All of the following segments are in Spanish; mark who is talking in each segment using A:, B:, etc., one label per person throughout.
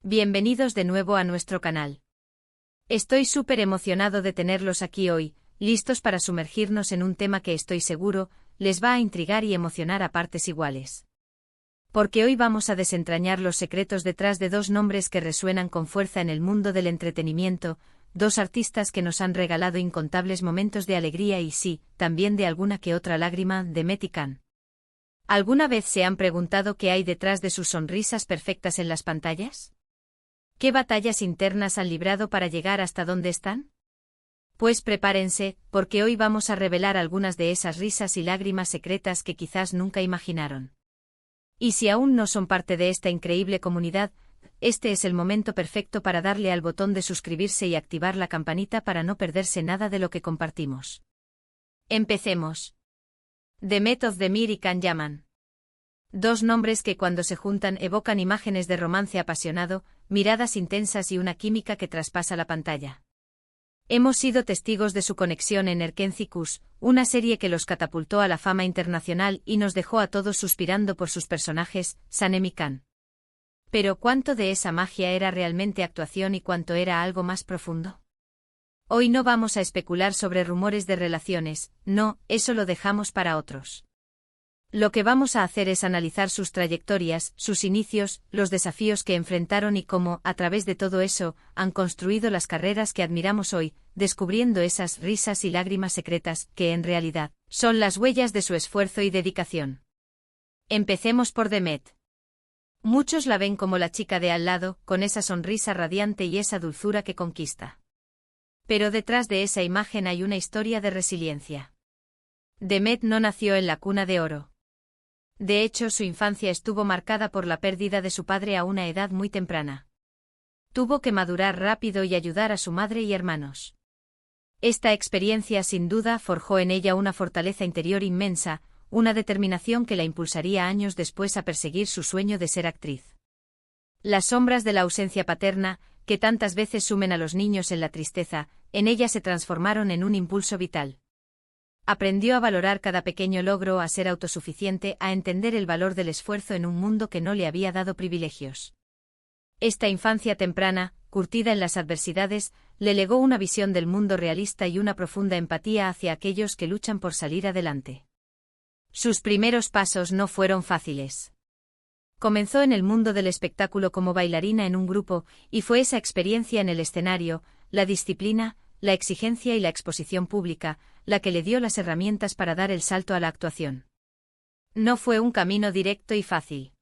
A: Bienvenidos de nuevo a nuestro canal. Estoy súper emocionado de tenerlos aquí hoy, listos para sumergirnos en un tema que estoy seguro les va a intrigar y emocionar a partes iguales. Porque hoy vamos a desentrañar los secretos detrás de dos nombres que resuenan con fuerza en el mundo del entretenimiento, dos artistas que nos han regalado incontables momentos de alegría y sí, también de alguna que otra lágrima, Demet y Can. ¿Alguna vez se han preguntado qué hay detrás de sus sonrisas perfectas en las pantallas? ¿Qué batallas internas han librado para llegar hasta donde están? Pues prepárense, porque hoy vamos a revelar algunas de esas risas y lágrimas secretas que quizás nunca imaginaron. Y si aún no son parte de esta increíble comunidad, este es el momento perfecto para darle al botón de suscribirse y activar la campanita para no perderse nada de lo que compartimos. Empecemos. Demet Özdemir y Can Yaman. Dos nombres que cuando se juntan evocan imágenes de romance apasionado, miradas intensas y una química que traspasa la pantalla. Hemos sido testigos de su conexión en Erkenci Kuş, una serie que los catapultó a la fama internacional y nos dejó a todos suspirando por sus personajes, Sanem y Can. Pero ¿cuánto de esa magia era realmente actuación y cuánto era algo más profundo? Hoy no vamos a especular sobre rumores de relaciones, no, eso lo dejamos para otros. Lo que vamos a hacer es analizar sus trayectorias, sus inicios, los desafíos que enfrentaron y cómo, a través de todo eso, han construido las carreras que admiramos hoy, descubriendo esas risas y lágrimas secretas que, en realidad, son las huellas de su esfuerzo y dedicación. Empecemos por Demet. Muchos la ven como la chica de al lado, con esa sonrisa radiante y esa dulzura que conquista. Pero detrás de esa imagen hay una historia de resiliencia. Demet no nació en la cuna de oro. De hecho, su infancia estuvo marcada por la pérdida de su padre a una edad muy temprana. Tuvo que madurar rápido y ayudar a su madre y hermanos. Esta experiencia sin duda forjó en ella una fortaleza interior inmensa, una determinación que la impulsaría años después a perseguir su sueño de ser actriz. Las sombras de la ausencia paterna, que tantas veces sumen a los niños en la tristeza, en ella se transformaron en un impulso vital. Aprendió a valorar cada pequeño logro, a ser autosuficiente, a entender el valor del esfuerzo en un mundo que no le había dado privilegios. Esta infancia temprana, curtida en las adversidades, le legó una visión del mundo realista y una profunda empatía hacia aquellos que luchan por salir adelante. Sus primeros pasos no fueron fáciles. Comenzó en el mundo del espectáculo como bailarina en un grupo, y fue esa experiencia en el escenario, la disciplina, la exigencia y la exposición pública, la que le dio las herramientas para dar el salto a la actuación. No fue un camino directo y fácil.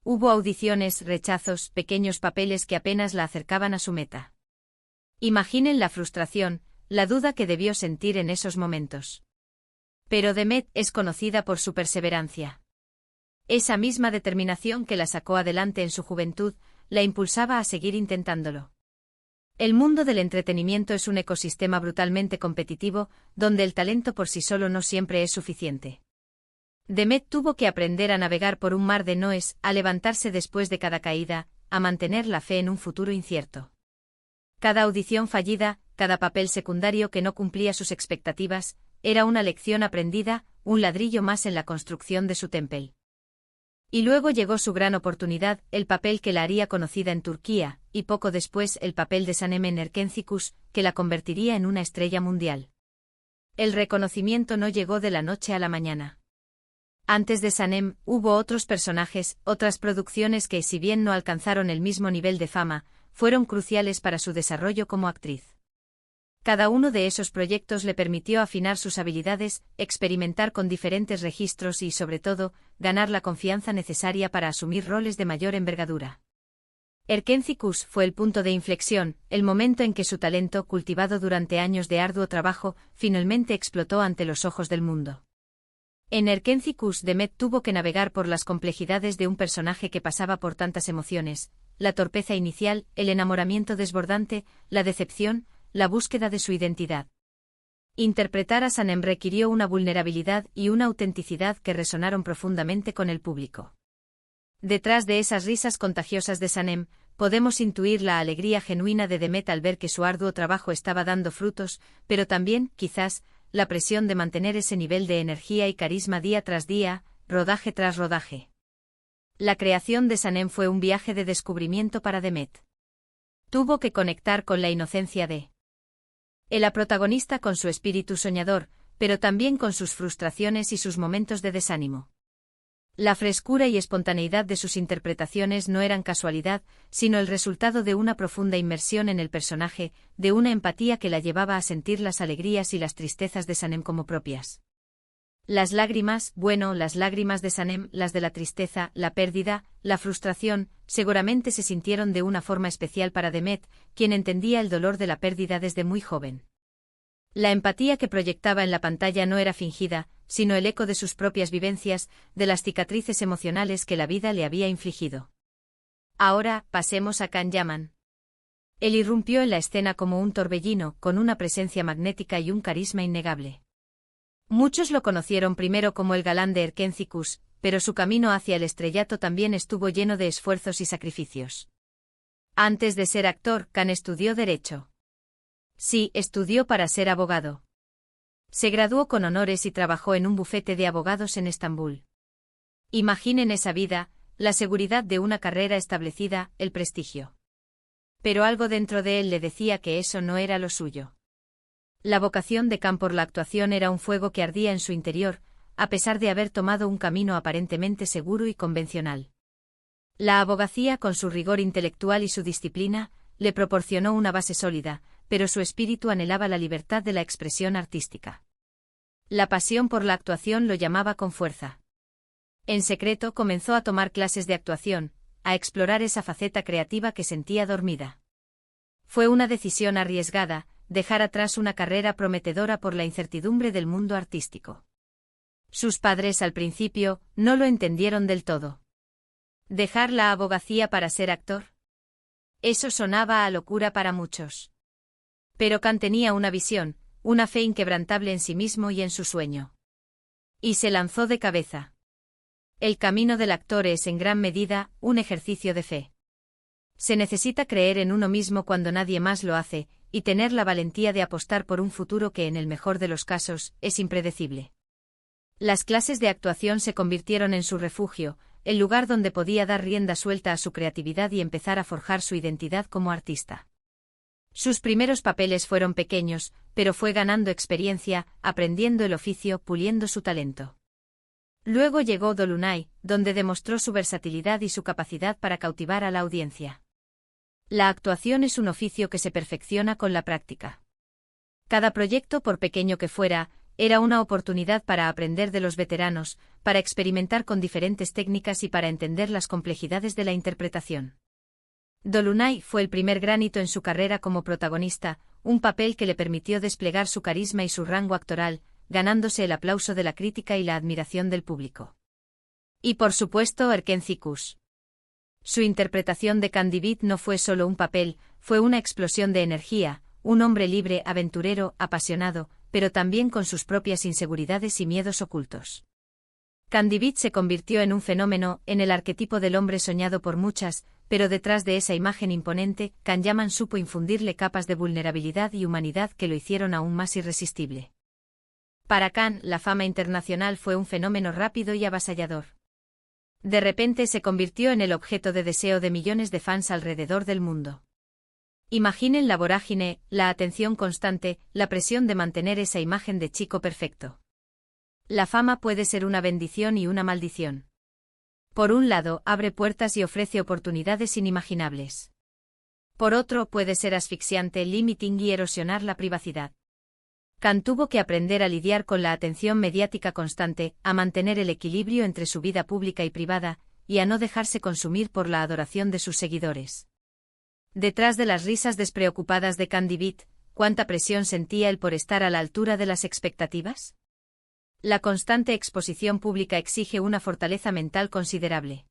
A: Hubo audiciones, rechazos, pequeños papeles que apenas la acercaban a su meta. Imaginen la frustración, la duda que debió sentir en esos momentos. Pero Demet es conocida por su perseverancia. Esa misma determinación que la sacó adelante en su juventud, la impulsaba a seguir intentándolo. El mundo del entretenimiento es un ecosistema brutalmente competitivo, donde el talento por sí solo no siempre es suficiente. Demet tuvo que aprender a navegar por un mar de noes, a levantarse después de cada caída, a mantener la fe en un futuro incierto. Cada audición fallida, cada papel secundario que no cumplía sus expectativas, era una lección aprendida, un ladrillo más en la construcción de su templo. Y luego llegó su gran oportunidad, el papel que la haría conocida en Turquía, y poco después el papel de Sanem en Erkenci Kuş, que la convertiría en una estrella mundial. El reconocimiento no llegó de la noche a la mañana. Antes de Sanem, hubo otros personajes, otras producciones que, si bien no alcanzaron el mismo nivel de fama, fueron cruciales para su desarrollo como actriz. Cada uno de esos proyectos le permitió afinar sus habilidades, experimentar con diferentes registros y, sobre todo, ganar la confianza necesaria para asumir roles de mayor envergadura. Erkenci Kuş fue el punto de inflexión, el momento en que su talento, cultivado durante años de arduo trabajo, finalmente explotó ante los ojos del mundo. En Erkenci Kuş Demet tuvo que navegar por las complejidades de un personaje que pasaba por tantas emociones, la torpeza inicial, el enamoramiento desbordante, la decepción, la búsqueda de su identidad. Interpretar a Sanem requirió una vulnerabilidad y una autenticidad que resonaron profundamente con el público. Detrás de esas risas contagiosas de Sanem, podemos intuir la alegría genuina de Demet al ver que su arduo trabajo estaba dando frutos, pero también, quizás, la presión de mantener ese nivel de energía y carisma día tras día, rodaje tras rodaje. La creación de Sanem fue un viaje de descubrimiento para Demet. Tuvo que conectar con la inocencia de la protagonista, con su espíritu soñador, pero también con sus frustraciones y sus momentos de desánimo. La frescura y espontaneidad de sus interpretaciones no eran casualidad, sino el resultado de una profunda inmersión en el personaje, de una empatía que la llevaba a sentir las alegrías y las tristezas de Sanem como propias. Las lágrimas, las lágrimas de Sanem, las de la tristeza, la pérdida, la frustración, seguramente se sintieron de una forma especial para Demet, quien entendía el dolor de la pérdida desde muy joven. La empatía que proyectaba en la pantalla no era fingida, sino el eco de sus propias vivencias, de las cicatrices emocionales que la vida le había infligido. Ahora, pasemos a Can Yaman. Él irrumpió en la escena como un torbellino, con una presencia magnética y un carisma innegable. Muchos lo conocieron primero como el galán de Erkencicus, pero su camino hacia el estrellato también estuvo lleno de esfuerzos y sacrificios. Antes de ser actor, Can estudió Derecho. Sí, estudió para ser abogado. Se graduó con honores y trabajó en un bufete de abogados en Estambul. Imaginen esa vida, la seguridad de una carrera establecida, el prestigio. Pero algo dentro de él le decía que eso no era lo suyo. La vocación de Can por la actuación era un fuego que ardía en su interior, a pesar de haber tomado un camino aparentemente seguro y convencional. La abogacía, con su rigor intelectual y su disciplina, le proporcionó una base sólida, pero su espíritu anhelaba la libertad de la expresión artística. La pasión por la actuación lo llamaba con fuerza. En secreto comenzó a tomar clases de actuación, a explorar esa faceta creativa que sentía dormida. Fue una decisión arriesgada, dejar atrás una carrera prometedora por la incertidumbre del mundo artístico. Sus padres al principio no lo entendieron del todo. ¿Dejar la abogacía para ser actor? Eso sonaba a locura para muchos. Pero Can tenía una visión, una fe inquebrantable en sí mismo y en su sueño. Y se lanzó de cabeza. El camino del actor es en gran medida un ejercicio de fe. Se necesita creer en uno mismo cuando nadie más lo hace, y tener la valentía de apostar por un futuro que en el mejor de los casos es impredecible. Las clases de actuación se convirtieron en su refugio, el lugar donde podía dar rienda suelta a su creatividad y empezar a forjar su identidad como artista. Sus primeros papeles fueron pequeños, pero fue ganando experiencia, aprendiendo el oficio, puliendo su talento. Luego llegó Dolunay, donde demostró su versatilidad y su capacidad para cautivar a la audiencia. La actuación es un oficio que se perfecciona con la práctica. Cada proyecto, por pequeño que fuera, era una oportunidad para aprender de los veteranos, para experimentar con diferentes técnicas y para entender las complejidades de la interpretación. Dolunay fue el primer gran hito en su carrera como protagonista, un papel que le permitió desplegar su carisma y su rango actoral, ganándose el aplauso de la crítica y la admiración del público. Y por supuesto Erkencicus. Su interpretación de Candibit no fue solo un papel, fue una explosión de energía, un hombre libre, aventurero, apasionado, pero también con sus propias inseguridades y miedos ocultos. Candibit se convirtió en un fenómeno, en el arquetipo del hombre soñado por muchas, pero detrás de esa imagen imponente, Can Yaman supo infundirle capas de vulnerabilidad y humanidad que lo hicieron aún más irresistible. Para Can, la fama internacional fue un fenómeno rápido y avasallador. De repente se convirtió en el objeto de deseo de millones de fans alrededor del mundo. Imaginen la vorágine, la atención constante, la presión de mantener esa imagen de chico perfecto. La fama puede ser una bendición y una maldición. Por un lado, abre puertas y ofrece oportunidades inimaginables. Por otro, puede ser asfixiante, limiting y erosionar la privacidad. Can tuvo que aprender a lidiar con la atención mediática constante, a mantener el equilibrio entre su vida pública y privada, y a no dejarse consumir por la adoración de sus seguidores. Detrás de las risas despreocupadas de Candibit, ¿cuánta presión sentía él por estar a la altura de las expectativas? La constante exposición pública exige una fortaleza mental considerable.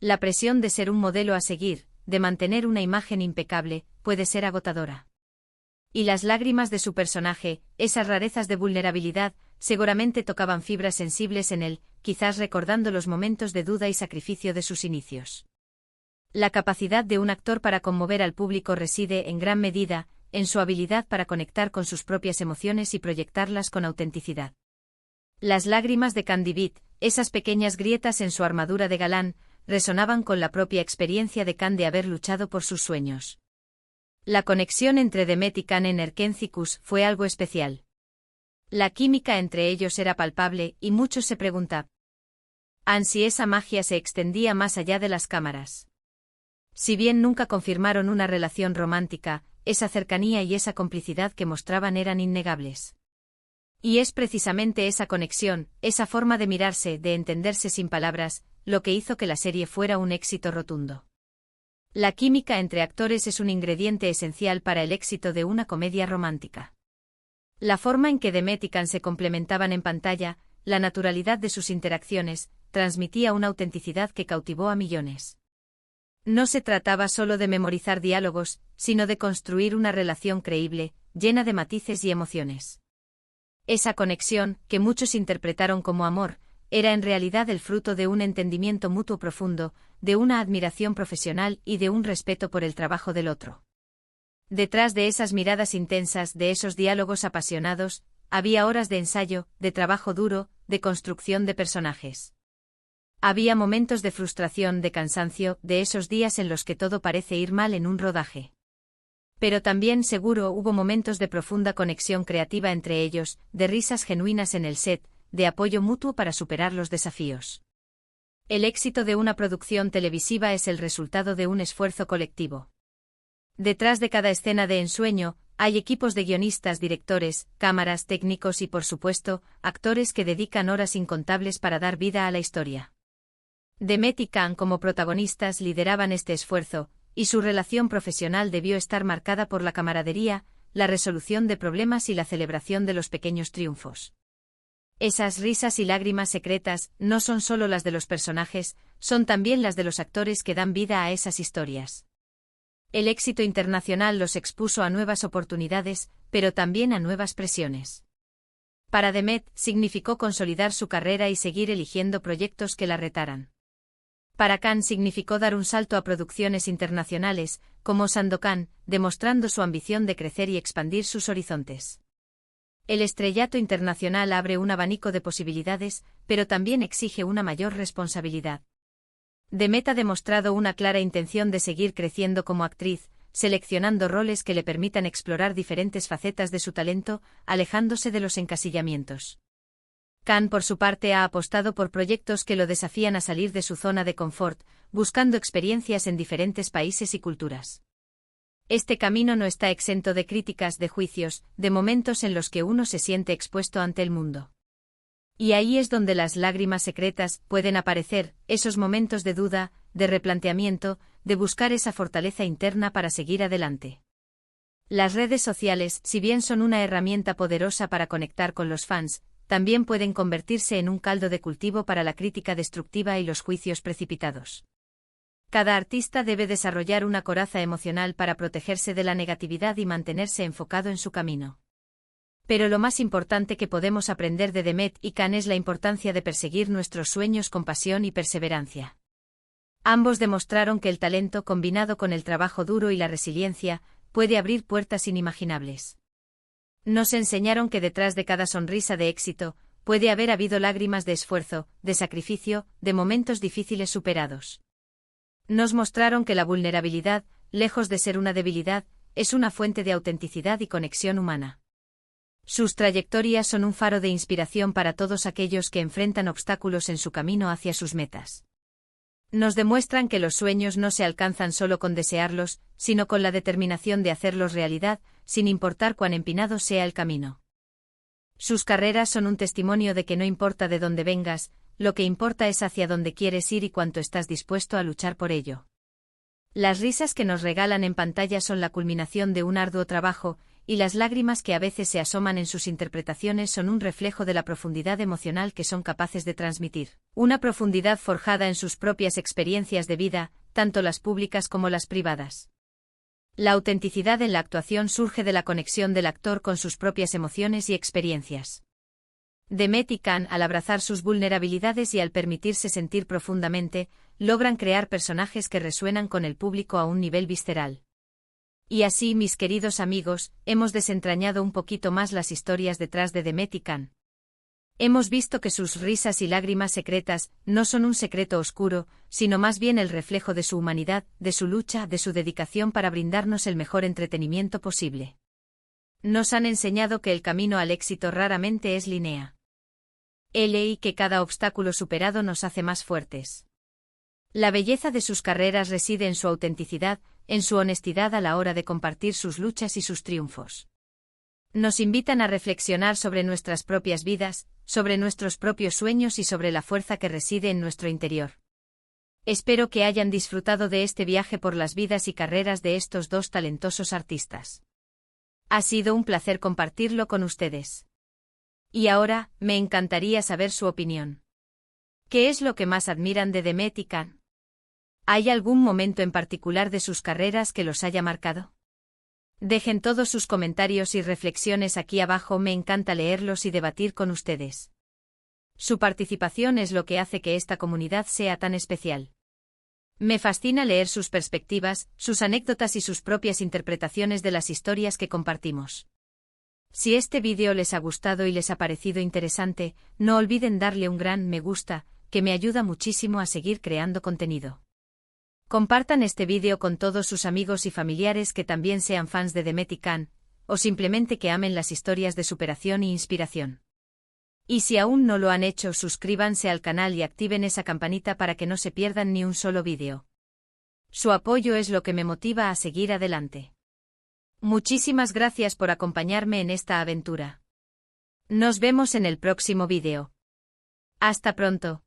A: La presión de ser un modelo a seguir, de mantener una imagen impecable, puede ser agotadora. Y las lágrimas de su personaje, esas rarezas de vulnerabilidad, seguramente tocaban fibras sensibles en él, quizás recordando los momentos de duda y sacrificio de sus inicios. La capacidad de un actor para conmover al público reside en gran medida en su habilidad para conectar con sus propias emociones y proyectarlas con autenticidad. Las lágrimas de Candibit, esas pequeñas grietas en su armadura de galán, resonaban con la propia experiencia de Khan de haber luchado por sus sueños. La conexión entre Demet y Khan en Erkencicus fue algo especial. La química entre ellos era palpable y muchos se preguntaban si esa magia se extendía más allá de las cámaras. Si bien nunca confirmaron una relación romántica, esa cercanía y esa complicidad que mostraban eran innegables. Y es precisamente esa conexión, esa forma de mirarse, de entenderse sin palabras, lo que hizo que la serie fuera un éxito rotundo. La química entre actores es un ingrediente esencial para el éxito de una comedia romántica. La forma en que Demet y Khan se complementaban en pantalla, la naturalidad de sus interacciones, transmitía una autenticidad que cautivó a millones. No se trataba solo de memorizar diálogos, sino de construir una relación creíble, llena de matices y emociones. Esa conexión, que muchos interpretaron como amor, era en realidad el fruto de un entendimiento mutuo profundo, de una admiración profesional y de un respeto por el trabajo del otro. Detrás de esas miradas intensas, de esos diálogos apasionados, había horas de ensayo, de trabajo duro, de construcción de personajes. Había momentos de frustración, de cansancio, de esos días en los que todo parece ir mal en un rodaje. Pero también seguro hubo momentos de profunda conexión creativa entre ellos, de risas genuinas en el set, de apoyo mutuo para superar los desafíos. El éxito de una producción televisiva es el resultado de un esfuerzo colectivo. Detrás de cada escena de ensueño, hay equipos de guionistas, directores, cámaras, técnicos y, por supuesto, actores que dedican horas incontables para dar vida a la historia. Demet y Khan como protagonistas lideraban este esfuerzo, y su relación profesional debió estar marcada por la camaradería, la resolución de problemas y la celebración de los pequeños triunfos. Esas risas y lágrimas secretas no son solo las de los personajes, son también las de los actores que dan vida a esas historias. El éxito internacional los expuso a nuevas oportunidades, pero también a nuevas presiones. Para Demet, significó consolidar su carrera y seguir eligiendo proyectos que la retaran. Para Khan significó dar un salto a producciones internacionales, como Sandokan, demostrando su ambición de crecer y expandir sus horizontes. El estrellato internacional abre un abanico de posibilidades, pero también exige una mayor responsabilidad. Demet ha demostrado una clara intención de seguir creciendo como actriz, seleccionando roles que le permitan explorar diferentes facetas de su talento, alejándose de los encasillamientos. Khan, por su parte, ha apostado por proyectos que lo desafían a salir de su zona de confort, buscando experiencias en diferentes países y culturas. Este camino no está exento de críticas, de juicios, de momentos en los que uno se siente expuesto ante el mundo. Y ahí es donde las lágrimas secretas pueden aparecer, esos momentos de duda, de replanteamiento, de buscar esa fortaleza interna para seguir adelante. Las redes sociales, si bien son una herramienta poderosa para conectar con los fans, también pueden convertirse en un caldo de cultivo para la crítica destructiva y los juicios precipitados. Cada artista debe desarrollar una coraza emocional para protegerse de la negatividad y mantenerse enfocado en su camino. Pero lo más importante que podemos aprender de Demet y Khan es la importancia de perseguir nuestros sueños con pasión y perseverancia. Ambos demostraron que el talento combinado con el trabajo duro y la resiliencia puede abrir puertas inimaginables. Nos enseñaron que detrás de cada sonrisa de éxito, puede haber habido lágrimas de esfuerzo, de sacrificio, de momentos difíciles superados. Nos mostraron que la vulnerabilidad, lejos de ser una debilidad, es una fuente de autenticidad y conexión humana. Sus trayectorias son un faro de inspiración para todos aquellos que enfrentan obstáculos en su camino hacia sus metas. Nos demuestran que los sueños no se alcanzan solo con desearlos, sino con la determinación de hacerlos realidad, sin importar cuán empinado sea el camino. Sus carreras son un testimonio de que no importa de dónde vengas, lo que importa es hacia dónde quieres ir y cuánto estás dispuesto a luchar por ello. Las risas que nos regalan en pantalla son la culminación de un arduo trabajo, y las lágrimas que a veces se asoman en sus interpretaciones son un reflejo de la profundidad emocional que son capaces de transmitir. Una profundidad forjada en sus propias experiencias de vida, tanto las públicas como las privadas. La autenticidad en la actuación surge de la conexión del actor con sus propias emociones y experiencias. Demet y Khan, al abrazar sus vulnerabilidades y al permitirse sentir profundamente, logran crear personajes que resuenan con el público a un nivel visceral. Y así, mis queridos amigos, hemos desentrañado un poquito más las historias detrás de Demet y Khan. Hemos visto que sus risas y lágrimas secretas no son un secreto oscuro, sino más bien el reflejo de su humanidad, de su lucha, de su dedicación para brindarnos el mejor entretenimiento posible. Nos han enseñado que el camino al éxito raramente es lineal. Y que cada obstáculo superado nos hace más fuertes. La belleza de sus carreras reside en su autenticidad, en su honestidad a la hora de compartir sus luchas y sus triunfos. Nos invitan a reflexionar sobre nuestras propias vidas, sobre nuestros propios sueños y sobre la fuerza que reside en nuestro interior. Espero que hayan disfrutado de este viaje por las vidas y carreras de estos dos talentosos artistas. Ha sido un placer compartirlo con ustedes. Y ahora, me encantaría saber su opinión. ¿Qué es lo que más admiran de Demet y Can? ¿Hay algún momento en particular de sus carreras que los haya marcado? Dejen todos sus comentarios y reflexiones aquí abajo, me encanta leerlos y debatir con ustedes. Su participación es lo que hace que esta comunidad sea tan especial. Me fascina leer sus perspectivas, sus anécdotas y sus propias interpretaciones de las historias que compartimos. Si este vídeo les ha gustado y les ha parecido interesante, no olviden darle un gran me gusta, que me ayuda muchísimo a seguir creando contenido. Compartan este vídeo con todos sus amigos y familiares que también sean fans de Demet y Can, o simplemente que amen las historias de superación e inspiración. Y si aún no lo han hecho, suscríbanse al canal y activen esa campanita para que no se pierdan ni un solo vídeo. Su apoyo es lo que me motiva a seguir adelante. Muchísimas gracias por acompañarme en esta aventura. Nos vemos en el próximo vídeo. Hasta pronto.